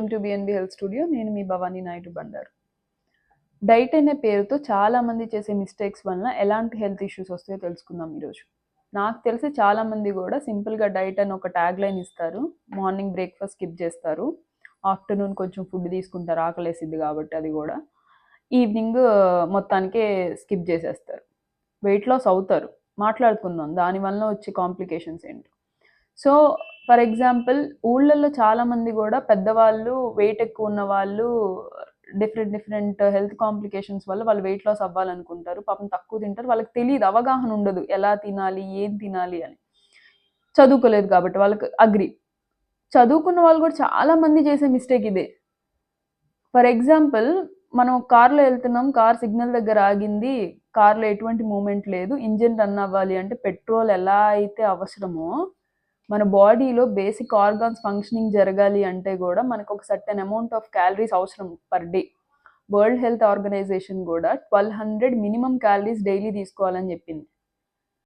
Welcome to BNB health studio. నేను మీ Bhavani Naidu Bandaru. Diet అనే పేరుతో చాలామంది చేసే మిస్టేక్స్ వలన ఎలాంటి హెల్త్ ఇష్యూస్ వస్తాయో తెలుసుకుందాం ఈరోజు. నాకు తెలిసి చాలామంది కూడా సింపుల్గా డైట్ అని ఒక ట్యాగ్ లైన్ ఇస్తారు. మార్నింగ్ బ్రేక్ఫాస్ట్ స్కిప్ చేస్తారు, ఆఫ్టర్నూన్ కొంచెం ఫుడ్ తీసుకుంటారు ఆకలేసిద్ది కాబట్టి, అది కూడా ఈవినింగ్ మొత్తానికే స్కిప్ చేసేస్తారు. వెయిట్ లాస్ అవుతారు, మాట్లాడుకున్నాం దానివల్ల వచ్చే కాంప్లికేషన్స్ ఏంటి. సో ఫర్ ఎగ్జాంపుల్, ఊళ్ళల్లో చాలామంది కూడా పెద్దవాళ్ళు, వెయిట్ ఎక్కువ ఉన్న వాళ్ళు డిఫరెంట్ హెల్త్ కాంప్లికేషన్స్ వల్ల వాళ్ళు వెయిట్ లాస్ అవ్వాలనుకుంటారు. పాపం తక్కువ తింటారు, వాళ్ళకి తెలియదు, అవగాహన ఉండదు ఎలా తినాలి, ఏం తినాలి అని. చదువుకోలేదు కాబట్టి వాళ్ళకి అగ్రి. చదువుకున్న వాళ్ళు కూడా చాలామంది చేసే మిస్టేక్ ఇదే. ఫర్ ఎగ్జాంపుల్, మనం కార్లో వెళ్తున్నాం, కార్ సిగ్నల్ దగ్గర ఆగింది, కార్లో ఎటువంటి మూమెంట్ లేదు, ఇంజిన్ రన్ అవ్వాలి అంటే పెట్రోల్ ఎలా అయితే అవసరమో మన బాడీలో బేసిక్ ఆర్గాన్స్ ఫంక్షనింగ్ జరగాలి అంటే కూడా మనకు ఒక సర్టెన్ అమౌంట్ ఆఫ్ క్యాలరీస్ అవసరం per day. World health organization కూడా 1200 మినిమం క్యాలరీస్ డైలీ తీసుకోవాలని చెప్పింది.